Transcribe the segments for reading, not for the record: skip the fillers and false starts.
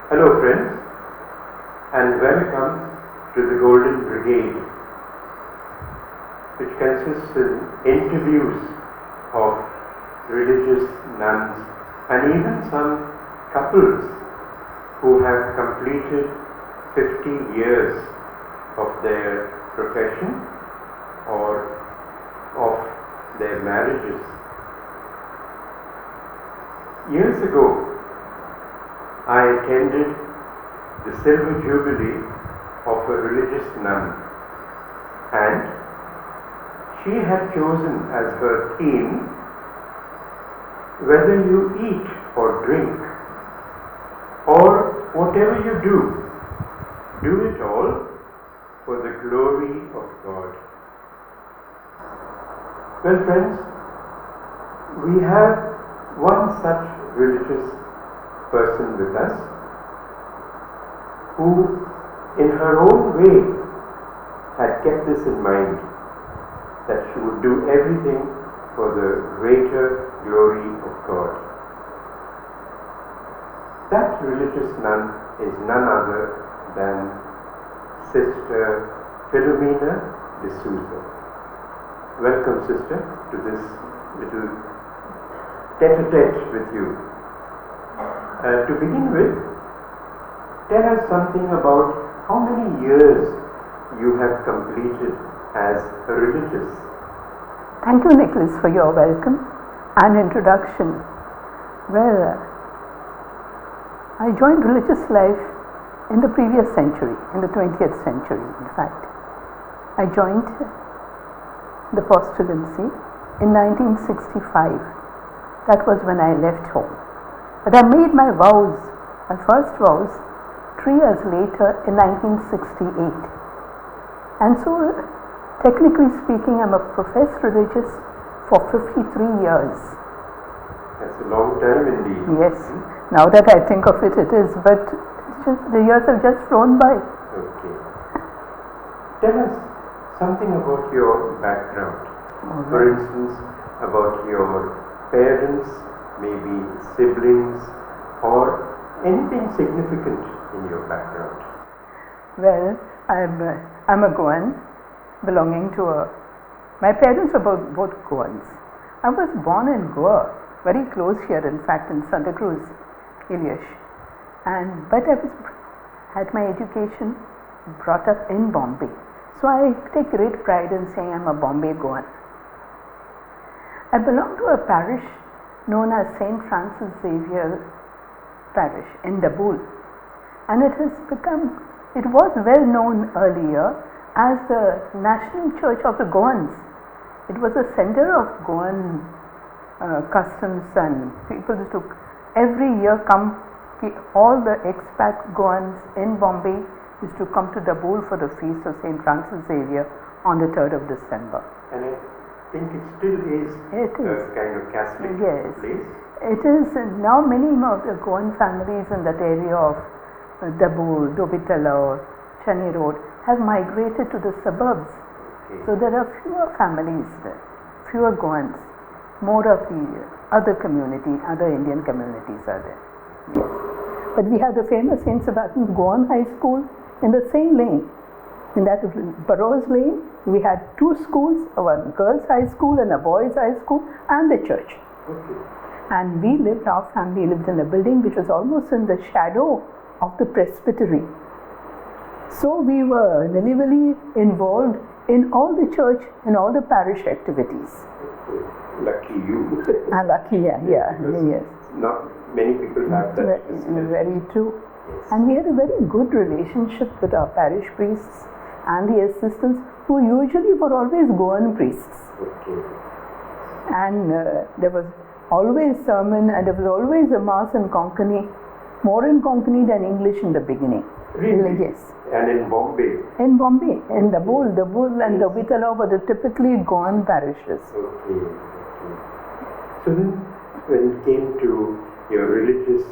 Hello friends, and welcome to the Golden Brigade, which consists in interviews of religious nuns and even some couples who have completed 50 years of their profession or of their marriages. Years ago, I attended the Silver Jubilee of a religious nun, and she had chosen as her theme, whether you eat or drink or whatever you do it all for the glory of God. Well friends, we have one such religious person with us who in her own way had kept this in mind, that she would do everything for the greater glory of God. That religious nun is none other than Sister Philomena D'Souza. Welcome, sister, to this little tete-a-tete with you. To begin with, tell us something about how many years you have completed as a religious. Thank you, Nicholas, for your welcome and introduction. Well, I joined religious life in the previous century, in the 20th century, in fact. I joined the postulancy in 1965. That was when I left home. But I made my vows, my first vows, 3 years later in 1968. And so, technically speaking, I'm a professed religious for 53 years. That's a long time indeed. Yes, now that I think of it, it is, but the years have just flown by. Okay. Tell us something about your background. Okay. For instance, about your parents, maybe siblings, or anything significant in your background. Well, I'm a Goan belonging to my parents were both Goans. I was born in Goa, very close here, in fact, in Santa Cruz, Iliash. But I had my education brought up in Bombay. So I take great pride in saying I'm a Bombay Goan. I belong to a parish known as St. Francis Xavier Parish in Dabul, and it was well known earlier as the National Church of the Goans. It was a center of Goan customs, and people used to every year come, all the expat Goans in Bombay used to come to Dabul for the feast of St. Francis Xavier on the 3rd of December. And I think it still is a kind of Catholic place. It is. Now many of the Goan families in that area of Dabul, Dobitala, Chani Road have migrated to the suburbs. Okay. So there are fewer families there, fewer Goans. More of the other Indian communities are there. Yes. But we have the famous St. Sebastian's Goan High School in the same lane. In that Burroughs Lane, we had 2 schools, one girls' high school and a boys' high school, and the church. Okay. And our family lived in a building which was almost in the shadow of the presbytery. So we were really involved in all the church and all the parish activities. Okay. Lucky you. Lucky, yes. Not many people have that. Very true. Yes. And we had a very good relationship with our parish priests and the assistants, who usually were always Goan priests. Okay. And there was always sermon, and there was always a mass in Konkani, more in Konkani than English in the beginning. Really? Yes. And in Bombay? In Bombay, in Dabul and Dobitala were the typically Goan parishes. Okay. So then, when it came to your religious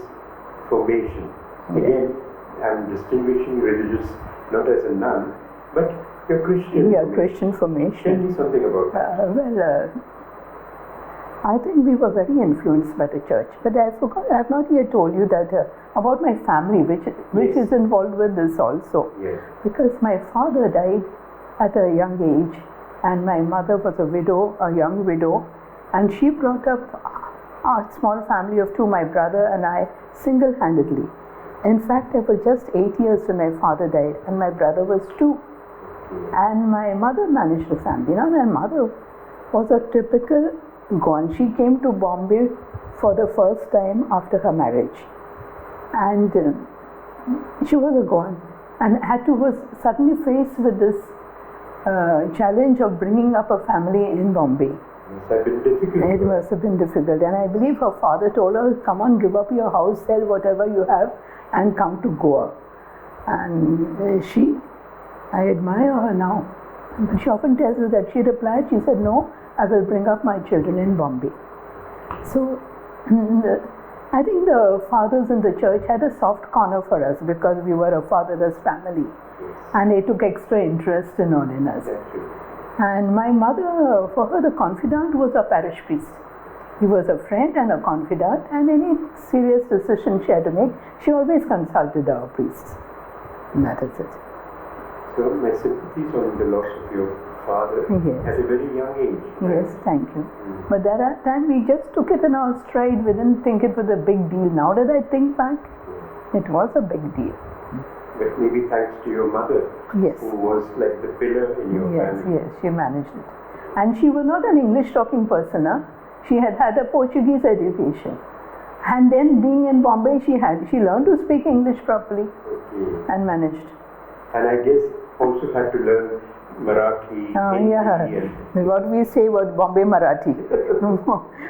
formation, again, I'm distinguishing religious not as a nun, but your Christian formation. Christian formation. Tell me something about that. I think we were very influenced by the church. But I forgot, I have not yet told you that about my family, which Yes. is involved with this also. Yes. Because my father died at a young age, and my mother was a widow, a young widow, and she brought up a small family of two, my brother and I, single-handedly. In fact, I was just 8 years when my father died, and my brother was 2. And my mother managed the family. Now, my mother was a typical Goan. She came to Bombay for the first time after her marriage, and she was a Goan, and was suddenly faced with this challenge of bringing up a family in Bombay. Must have been difficult. It must have been difficult, and I believe her father told her, "Come on, give up your house, sell whatever you have, and come to Goa." And I admire her now. But she often tells us that she replied, she said, "No, I will bring up my children in Bombay." So, I think the fathers in the church had a soft corner for us because we were a fatherless family, Yes. and they took extra interest in us. That's true. And my mother, for her, the confidant was a parish priest. He was a friend and a confidant, and any serious decision she had to make, she always consulted our priests. And that is it. So my sympathies on the loss of your father Yes. at a very young age. Yes, thank you. But at that time, we just took it in our stride. We didn't think it was a big deal. Now that I think back, it was a big deal. But maybe thanks to your mother, Yes. who was like the pillar in your Yes, family. yes, she managed it. And she was not an English talking person. Huh? She had had a Portuguese education. And then being in Bombay, she learned to speak English properly Okay. and managed. And I guess also had to learn Marathi, Hindi, and What we say about Bombay Marathi.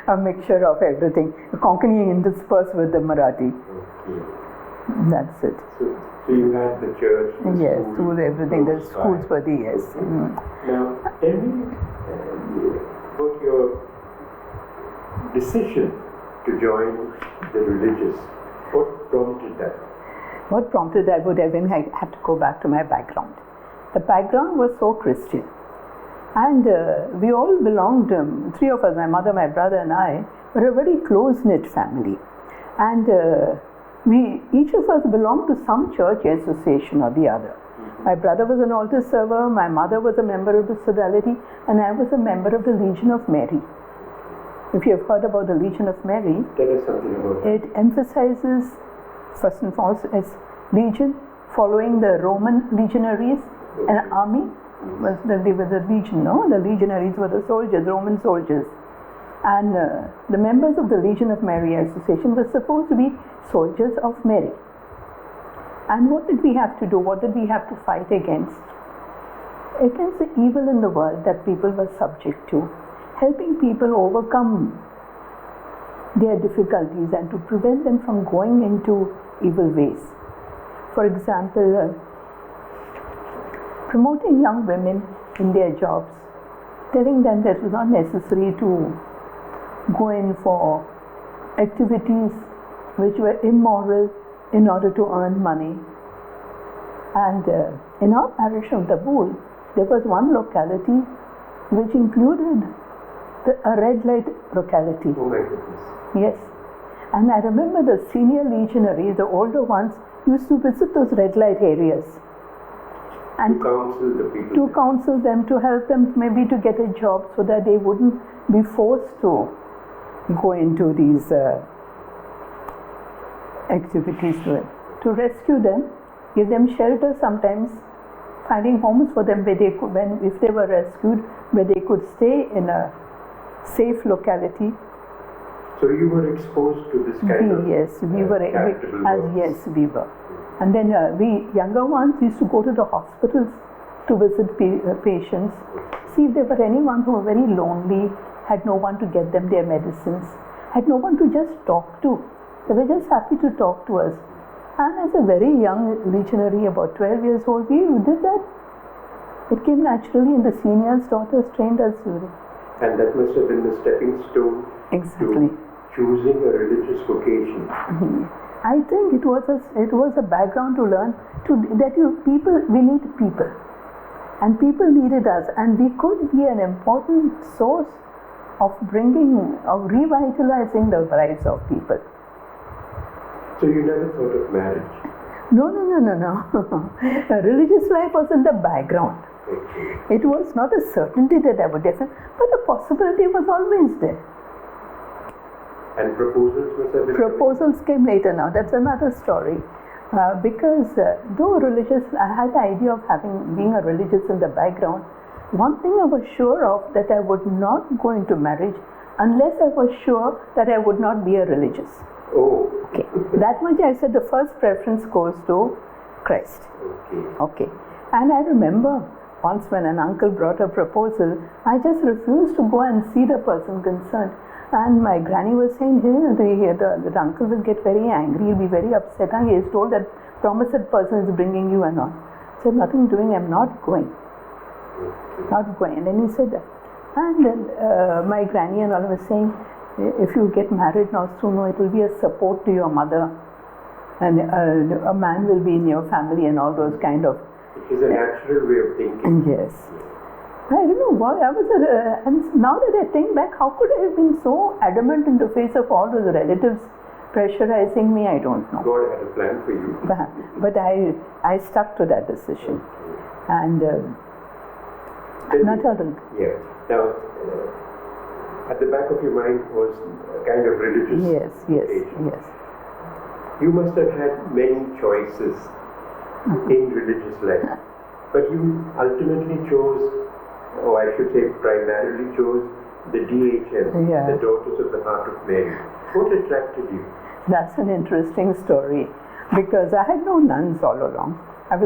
A mixture of everything. Konkani interspersed with the Marathi. okay. That's it. So you had the church, the Yes, school, to everything. The close by. schools were the yes. Okay. Mm. Now, tell me about your decision to join the religious. What prompted that? What prompted that would have been, I have to go back to my background. The background was so Christian. And we all belonged, 3 of us, my mother, my brother, and I, were a very close-knit family. And each of us belonged to some church association or the other. My brother was an altar server, my mother was a member of the Sodality, and I was a member of the Legion of Mary. If you have heard about the Legion of Mary, Tell us something about that. it emphasizes, first and foremost, as legion, following the Roman legionaries, an army. They were the legion, no? The legionaries were the soldiers, Roman soldiers. And the members of the Legion of Mary Association were supposed to be soldiers of Mary. And what did we have to do? What did we have to fight against? Against the evil in the world that people were subject to, helping people overcome their difficulties and to prevent them from going into evil ways. For example, promoting young women in their jobs, telling them that it was not necessary to go in for activities which were immoral in order to earn money. And in our parish of Dabul, there was one locality which included a red light locality. Oh my goodness. Yes. And I remember the senior legionaries, the older ones, used to visit those red light areas. And Counsel the people. to counsel them, to help them maybe to get a job so that they wouldn't be forced to go into these activities to rescue them, give them shelter sometimes, finding homes for them where they could, if they were rescued, where they could stay in a safe locality. So you were exposed to this kind of Yes, we were. charitable works. Yes, we were. And then we younger ones used to go to the hospitals to visit patients, see if there were anyone who were very lonely, had no one to get them their medicines, had no one to just talk to. They were just happy to talk to us. And as a very young legionary, about 12 years old, we did that. It came naturally, and the seniors' daughters trained us. And that must have been the stepping stone Exactly. to choosing a religious vocation. I think it was a background to learn we need people, and people needed us, and we could be an important source of revitalizing the lives of people. So you never thought of marriage? No. Religious life was in the background. Okay. It was not a certainty that I would definitely, but the possibility was always there. And proposals must have been... Proposals came later now, that's another story. Because though religious, I had the idea of being a religious in the background. One thing I was sure of, that I would not go into marriage unless I was sure that I would not be a religious. Oh. Okay. That much I said the first preference goes to Christ. Okay. And I remember once when an uncle brought a proposal, I just refused to go and see the person concerned. And my granny was saying, hey, the uncle will get very angry, he'll be very upset. And he is told that promised person is bringing you and all. I said, nothing doing, I'm not going. Not going. And then he said, and then my granny and all was saying, if you get married now soon, it will be a support to your mother. And a man will be in your family and all those kind of. It is a natural way of thinking. Yes. I don't know why and now that I think back, how could I have been so adamant in the face of all those relatives pressurizing me? I don't know. God had a plan for you. But I stuck to that decision. And not other. Yeah. Now, at the back of your mind was a kind of religious. Yes. You must have had many choices in religious life, but you ultimately chose, or I should say primarily chose, the DHM, the Daughters of the Heart of Mary. What attracted you? That's an interesting story, because I had known nuns all along. I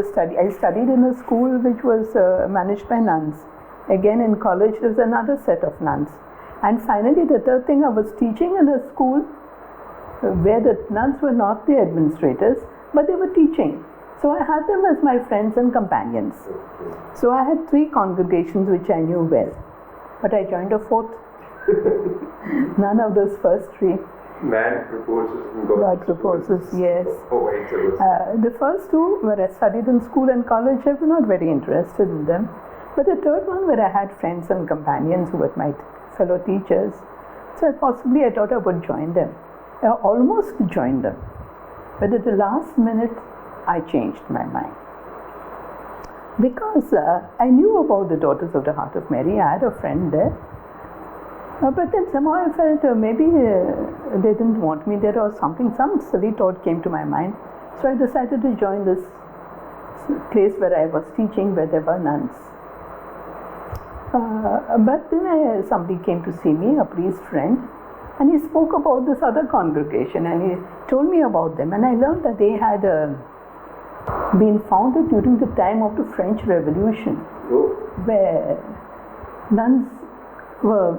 studied in a school which was managed by nuns. Again in college there was another set of nuns. And finally the third thing, I was teaching in a school where the nuns were not the administrators, but they were teaching. So I had them as my friends and companions. So I had 3 congregations which I knew well. But I joined a 4th. None of those first 3. Man proposes and God proposes, yes. The first 2, where I studied in school and college, I was not very interested in them. But the third one, where I had friends and companions who were my fellow teachers, so possibly I thought I would join them. I almost joined them. But at the last minute, I changed my mind. Because I knew about the Daughters of the Heart of Mary. I had a friend there. But then somehow I felt maybe they didn't want me there or something. Some silly thought came to my mind. So I decided to join this place where I was teaching, where there were nuns. But then somebody came to see me, a priest friend, and he spoke about this other congregation and he told me about them. And I learned that they had been founded during the time of the French Revolution, where nuns were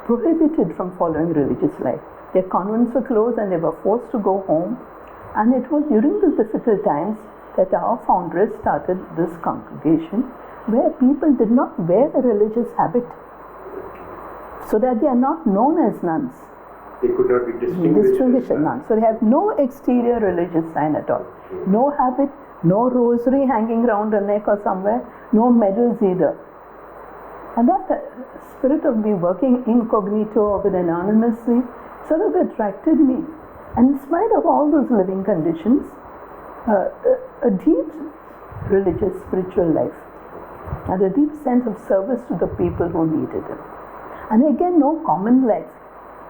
prohibited from following religious life. Their convents were closed and they were forced to go home. And it was during these difficult times that our foundress started this congregation, where people did not wear a religious habit, so that they are not known as nuns. They could not be distinguished as nuns. So they have no exterior religious sign at all. No habit, no rosary hanging around the neck or somewhere, no medals either. And that spirit of me working incognito or with anonymously sort of attracted me. And in spite of all those living conditions, a deep religious, spiritual life, and a deep sense of service to the people who needed it. And again, no common life.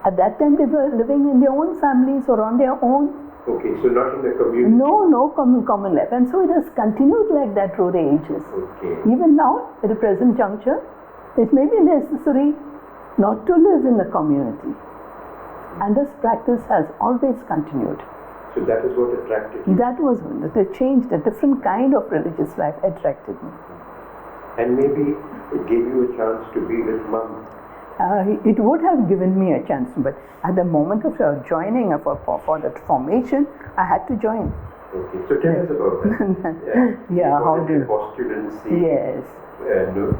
At that time, they were living in their own families or on their own. Okay, so not in a community? No common life. And so it has continued like that through the ages. Okay. Even now, at the present juncture, it may be necessary not to live in a community. And this practice has always continued. So that is what attracted you? That was the change, the different kind of religious life attracted me. And maybe it gave you a chance to be with Mum. It would have given me a chance, but at the moment of joining for the formation, I had to join. Okay, so tell us about that. Yeah, how do you? Postulancy. Yes.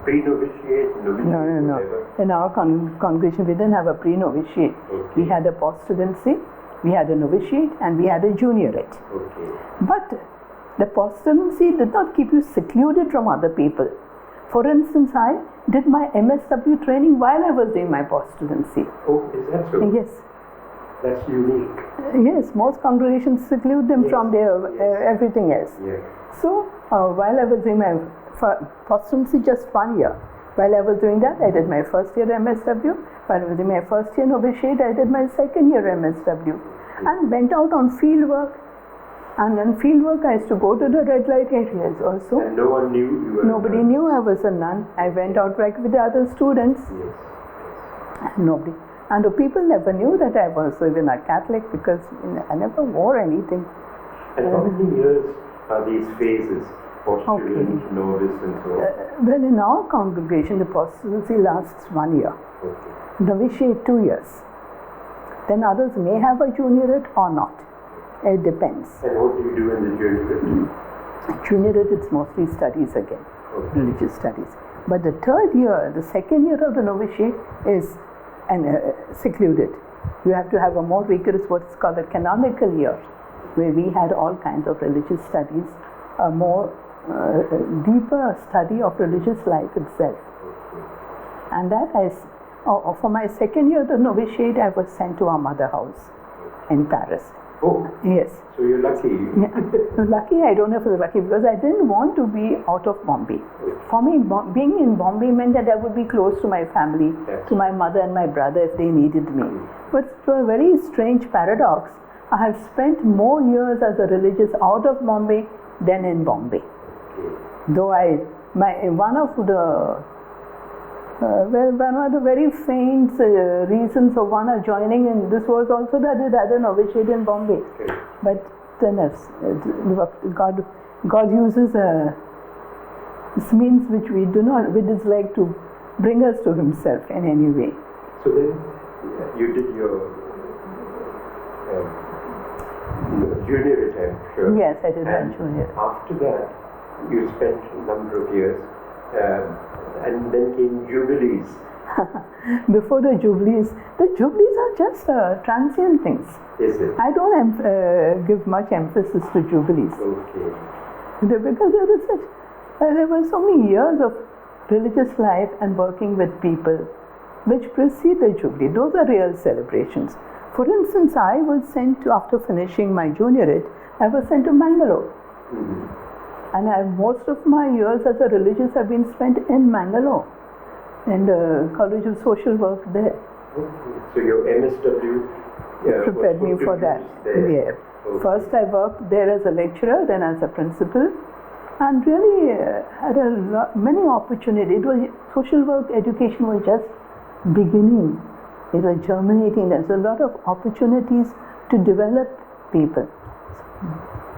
Pre-novitiate, novitiate. No. In our congregation, we didn't have a pre-novitiate. Okay. We had a postulancy, we had a novitiate, and we had a juniorate. Okay. But the postulancy did not keep you secluded from other people. For instance, I did my MSW training while I was doing my postulancy. Oh, is that so? Yes. That's unique. Yes, most congregations seclude them Yes, from their yes. everything else. Yeah. So while I was doing my postulancy, just 1 year, while I was doing that, I did my first year MSW. While I was doing my first year novitiate, I did my second year MSW and went out on field work. And on field work, I used to go to the red light areas also. And no one knew you were a Nobody nun. knew I was a nun. I went out like with the other students. Yes. Nobody. And the people never knew that I was even a Catholic because I never wore anything. And how many years are these phases? Postulant, Okay. novice, and so on. Well, in our congregation, the postulancy lasts 1 year. Okay. Novitiate 2 years. Then others may have a juniorate or not. It depends. And what do you do in the juniorate? Juniorate, it's mostly studies again, Okay. religious studies. But the third year, the second year of the novitiate is secluded. You have to have a more rigorous, what's called a canonical year, where we had all kinds of religious studies, a more deeper study of religious life itself. And that for my second year of the novitiate, I was sent to our mother house in Paris. Oh, Yes. so you're lucky. Yeah. Lucky, I don't know if I was lucky because I didn't want to be out of Bombay. For me, being in Bombay meant that I would be close to my family, Yes. to my mother and my brother if they needed me. But for a very strange paradox, I have spent more years as a religious out of Bombay than in Bombay. Okay. Though one of the very faint reasons of one joining in this was also that I had a novitiate in Bombay. Okay. But then God uses means which we do not, which is like to bring us to Himself in any way. So then you did your juniorate, I'm sure. Yes, I did my And junior. after that, you spent a number of years, and then came jubilees. Before the jubilees are just transient things. Is it? I don't give much emphasis to jubilees. Okay. Because there were so many years of religious life and working with people which precede the jubilee. Those are real celebrations. For instance, I was sent to, after finishing my juniorate, I was sent to Mangalore. Mm-hmm. And most of my years as a religious have been spent in Mangalore, in the College of Social Work there. Okay. So your MSW Prepared me was for that. there. Yeah. Okay. First I worked there as a lecturer, then as a principal, and really had many opportunities. Social work education was just beginning. It was germinating. There's a lot of opportunities to develop people.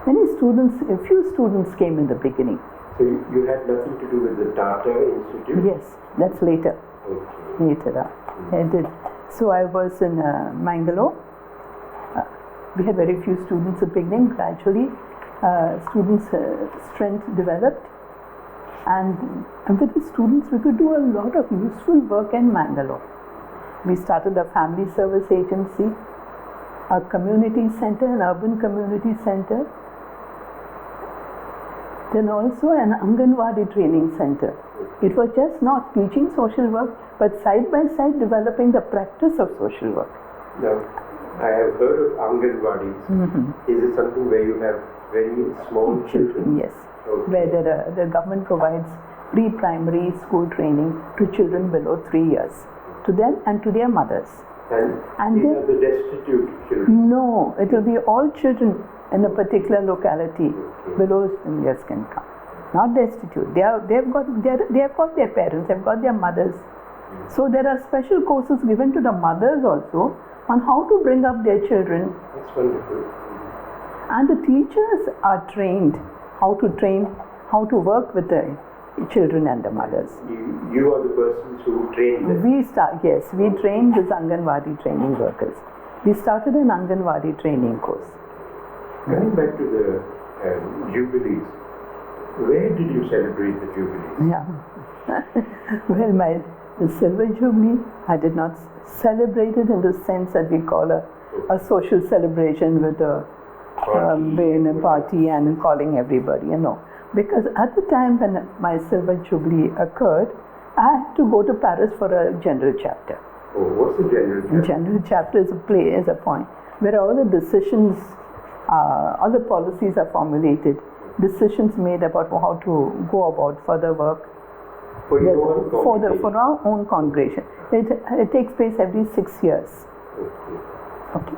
A few students came in the beginning. So you had nothing to do with the Tata Institute? Yes, that's later. Okay. Later I did. So I was in Mangalore. We had very few students at the beginning. Gradually, students' strength developed. And with the students, we could do a lot of useful work in Mangalore. We started a family service agency, a community center, an urban community center. Then also an Anganwadi training center. It was just not teaching social work, but side by side developing the practice of social work. Now, I have heard of Anganwadis. Mm-hmm. Is it something where you have very small children? Yes, Okay. where the government provides pre-primary school training to children below 3 years, to them and to their mothers. And these then- are the destitute children. No, it will be all children in a particular locality Okay. below 10 years can come. Not destitute. They have got their parents, they've got their mothers. So there are special courses given to the mothers also on how to bring up their children, That's wonderful. and the teachers are trained how to work with the children and the mothers. You are the persons who train them. We train these Anganwadi training workers. We started an Anganwadi training course. Coming back to the jubilees, where did you celebrate the jubilees? Yeah. Well, the Silver Jubilee, I did not celebrate it in the sense that we call a social celebration with a party and calling everybody, Because at the time when my Silver Jubilee occurred, I had to go to Paris for a general chapter. Oh, what's the general chapter? General chapter is a point where all the decisions, all the policies are formulated, decisions made about how to go about further work. For your own congregation? For our own congregation. It takes place every 6 years. Okay.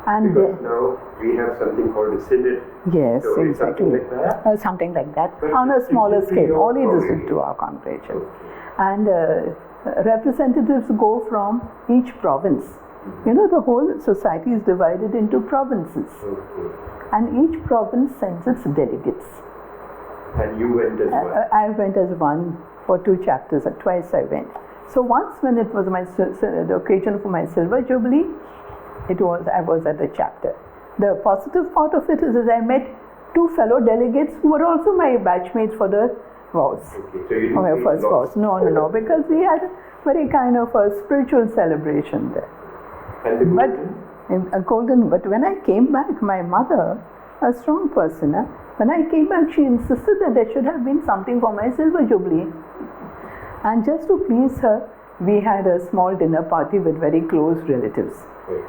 And because now we have something called a synod. yes, so exactly. Something like that? Something like that. But On a smaller scale, only this is congregation. to our congregation. And representatives go from each province. You know, the whole society is divided into provinces. Okay. And each province sends its delegates. And you went as well? I went as one for 2 chapters, twice I went. So once when it was the occasion for my Silver Jubilee, I was at the chapter. The positive part of it is that I met 2 fellow delegates who were also my batchmates for the vows. Okay, so you For my didn't first feel vows. lost? No, because we had a very kind of a spiritual celebration there. And the golden? But when I came back, my mother, a strong person, when I came back, she insisted that there should have been something for my Silver Jubilee. And just to please her, we had a small dinner party with very close relatives.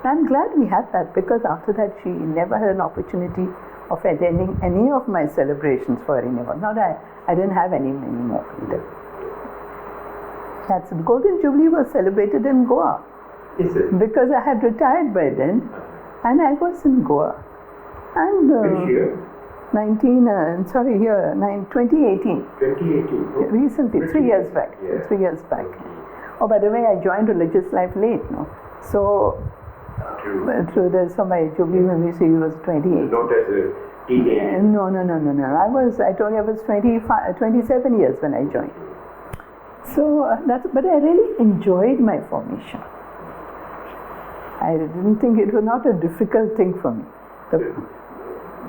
I'm glad we had that, because after that she never had an opportunity of attending any of my celebrations for anyone. Not I didn't have any more either. That's the Golden Jubilee was celebrated in Goa. Is it? Because I had retired by then, and I was in Goa. And Which year? 2018. 2018. Oh, Recently, 3 years back. Yeah. 3 years back. Oh, by the way, I joined religious life late, no? So, True. so my Jubilee Ministry was 28. Not as a teenager. No. I told you I was 27 years when I joined. So, but I really enjoyed my formation. I didn't think it was not a difficult thing for me.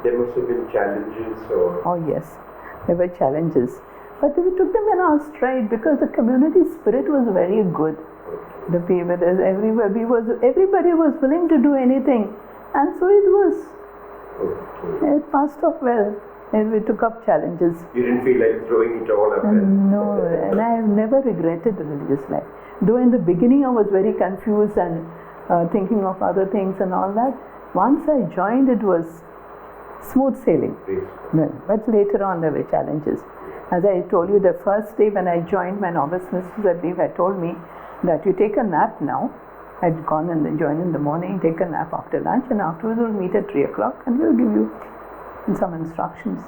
There must have been challenges or... Oh yes, there were challenges. But we took them in our stride because the community spirit was very good. The people, everybody was willing to do anything. And so it was. Okay. It passed off well. And we took up challenges. You didn't feel like throwing it all up? No, and I have never regretted the religious life. Though in the beginning I was very confused and thinking of other things and all that. Once I joined, it was smooth sailing. Well, but later on there were challenges. As I told you, the first day when I joined, my novice mistress, I believe, had told me that you take a nap now. I'd gone and joined in the morning, take a nap after lunch, and afterwards we'll meet at 3 o'clock and we'll give you some instructions.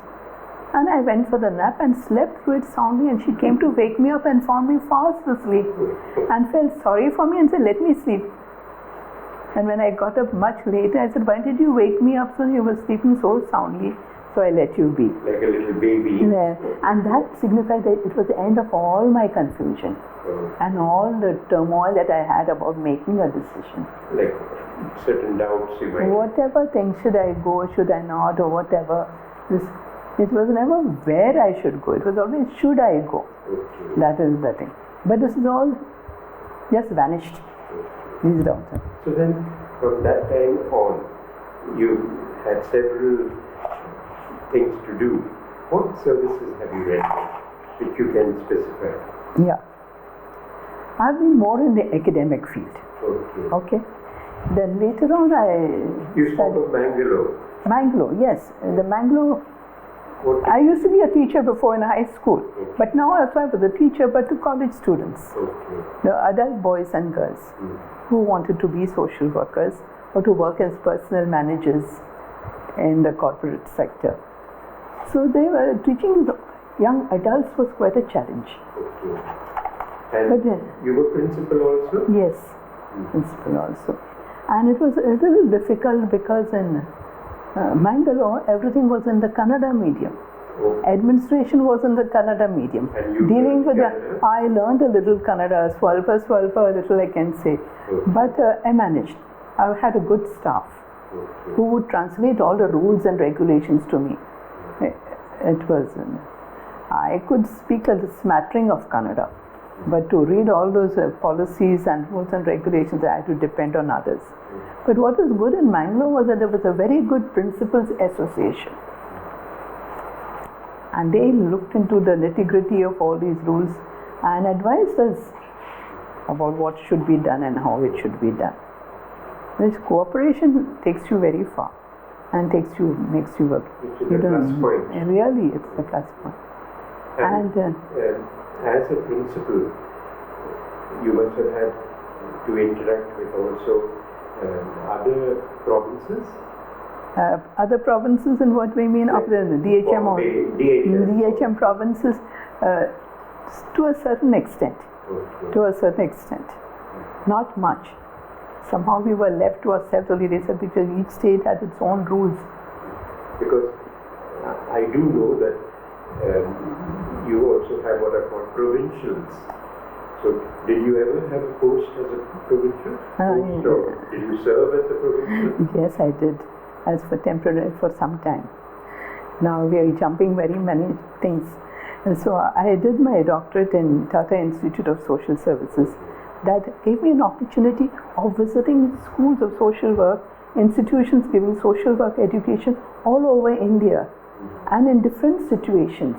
And I went for the nap and slept through it soundly, and she came to wake me up and found me fast asleep and felt sorry for me and said, let me sleep. And when I got up much later, I said, why did you wake me up so you were sleeping so soundly? So I let you be. Like a little baby. Yeah. And that signified that it was the end of all my confusion and all the turmoil that I had about making a decision. Like certain doubts you might... Whatever thing, should I go, should I not, or whatever. It was never where I should go. It was always, should I go? Okay. That is the thing. But this is all just vanished. These doubts. So then, from that time on, you had several things to do. What services have you rendered, which you can specify? Yeah. I've been more in the academic field. Okay. Okay. Then later on You spoke of Mangalore. Mangalore, yes. The Mangalore, What? I used to be a teacher before in high school. But now also I was a teacher, but to college students. Okay. The adult boys and girls who wanted to be social workers or to work as personal managers in the corporate sector. So they were teaching the young adults was quite a challenge. Okay. And But you were principal also? yes, principal also. And it was a little difficult because in Mangalore everything was in the Kannada medium. Okay. Administration was in the Kannada medium. And you Dealing with Kannada? I learned a little Kannada, swalpa, a little I can say. But I managed. I had a good staff who would translate all the rules and regulations to me. It was, I could speak a smattering of Kannada, but to read all those policies and rules and regulations, I had to depend on others. But what was good in Mangalore was that there was a very good principals association. And they looked into the nitty-gritty of all these rules and advised us about what should be done and how it should be done. This cooperation takes you very far and makes you work. Which is a plus point. Really, it's a plus point. And as a principal, you must have had to interact with also other provinces. Other provinces in what we mean of the DHM or DHM provinces to a certain extent. Okay. To a certain extent, not much. Somehow we were left to ourselves only. They said because each state had its own rules. Because I do know that you also have what are called provincials. So, did you ever have a post as a provincial? Or did you serve as a provincial? Yes, I did, as for temporary for some time. Now we are jumping very many things. And so I did my doctorate in Tata Institute of Social Services. That gave me an opportunity of visiting schools of social work, institutions giving social work education all over India and in different situations.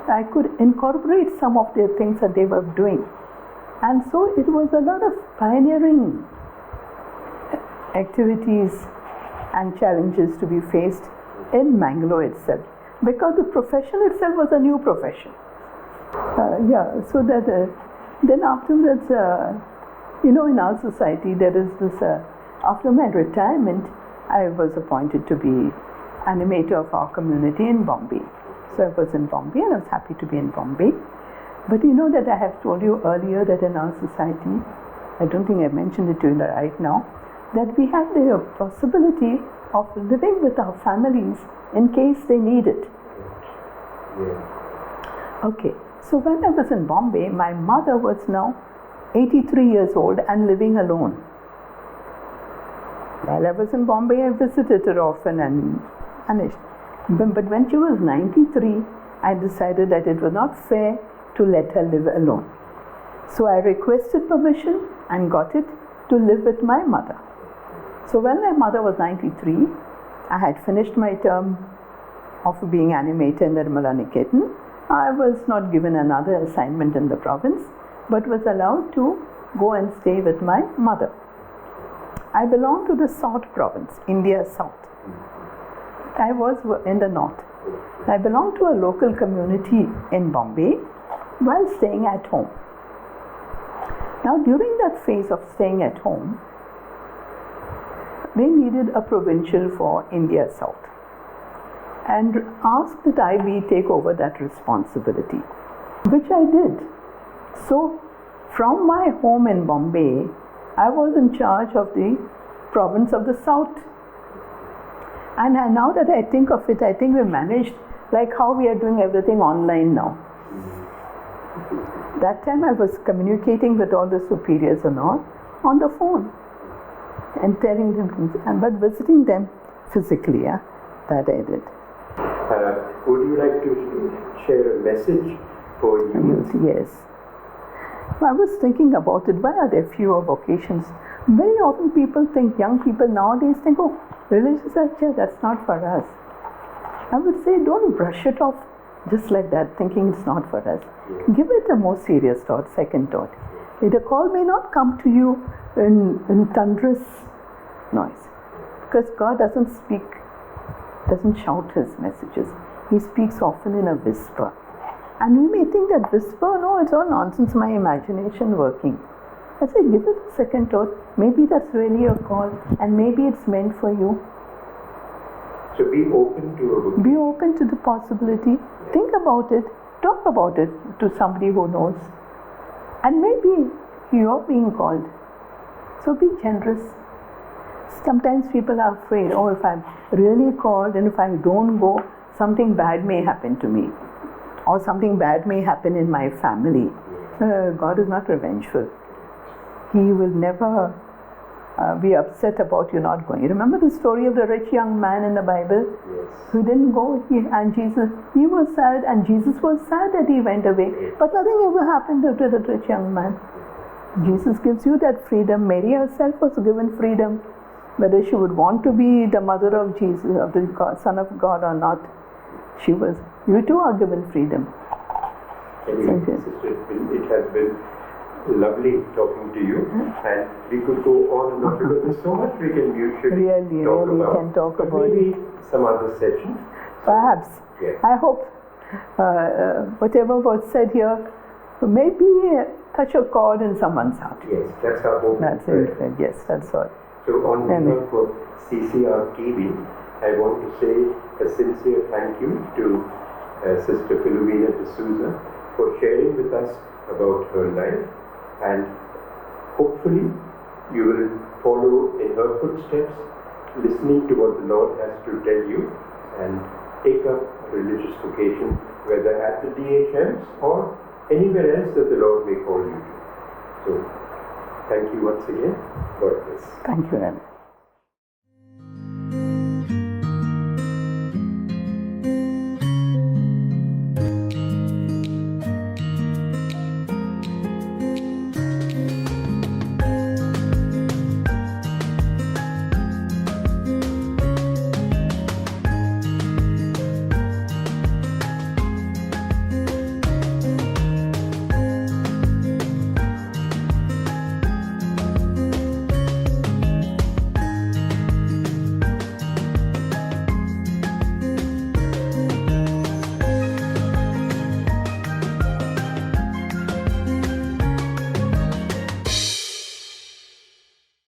I could incorporate some of the things that they were doing. And so it was a lot of pioneering activities and challenges to be faced in Mangalore itself, because the profession itself was a new profession. So that then afterwards, in our society there is this, after my retirement, I was appointed to be animator of our community in Bombay. So I was in Bombay and I was happy to be in Bombay. But you know that I have told you earlier that in our society, I don't think I mentioned it to you right now, that we have the possibility of living with our families in case they need it. Okay, so when I was in Bombay, my mother was now 83 years old and living alone. While I was in Bombay, I visited her often and but when she was 93, I decided that it was not fair to let her live alone. So I requested permission and got it to live with my mother. So when my mother was 93, I had finished my term of being animator in Nirmala Niketan. I was not given another assignment in the province, but was allowed to go and stay with my mother. I belong to the South province, India South. I was in the North. I belong to a local community in Bombay while staying at home. Now during that phase of staying at home, they needed a provincial for India South and asked that I take over that responsibility, which I did. So from my home in Bombay, I was in charge of the province of the South. And now that I think of it, I think we managed like how we are doing everything online now. That time I was communicating with all the superiors and all on the phone and telling them things, but visiting them physically, that I did. Would you like to share a message for youth? Yes. I was thinking about it. Why are there fewer vocations? Very often people think, young people nowadays think, oh, religious culture, that's not for us. I would say don't brush it off just like that, thinking it's not for us. Give it a more serious thought, second thought. The call may not come to you in thunderous noise, because God doesn't shout his messages. He speaks often in a whisper. And we may think that whisper, no, it's all nonsense, my imagination working. I say, give it a second thought. Maybe that's really a call, and maybe it's meant for you. So be open to a vocation. Be open to the possibility. Think about it. Talk about it to somebody who knows. And maybe you're being called. So be generous. Sometimes people are afraid, oh, if I'm really called and if I don't go, something bad may happen to me. Or something bad may happen in my family. God is not revengeful. He will never be upset about you not going. You remember the story of the rich young man in the Bible? Yes. Who didn't go, and he was sad, and Jesus was sad that he went away. But nothing ever happened to the rich young man. Jesus gives you that freedom. Mary herself was given freedom, whether she would want to be the mother of Jesus, of the Son of God or not. You too are given freedom. Anyway, Thank you. Sister, it has been lovely talking to you, and we could go on and on because there's so much we can mutually talk Really about. can talk But about maybe some other session. Perhaps. Yes. I hope whatever was said here maybe touch a chord in someone's heart. Yes, that's our hope. That's Right. it. Yes, that's all. So on Amen. behalf of CCR TV, I want to say a sincere thank you to Sister Philomena D'Souza for sharing with us about her life, and hopefully you will follow in her footsteps, listening to what the Lord has to tell you, and take up a religious vocation, whether at the DHMs or anywhere else that the Lord may call you to. So, thank you once again. God bless. Thank you, Ellen.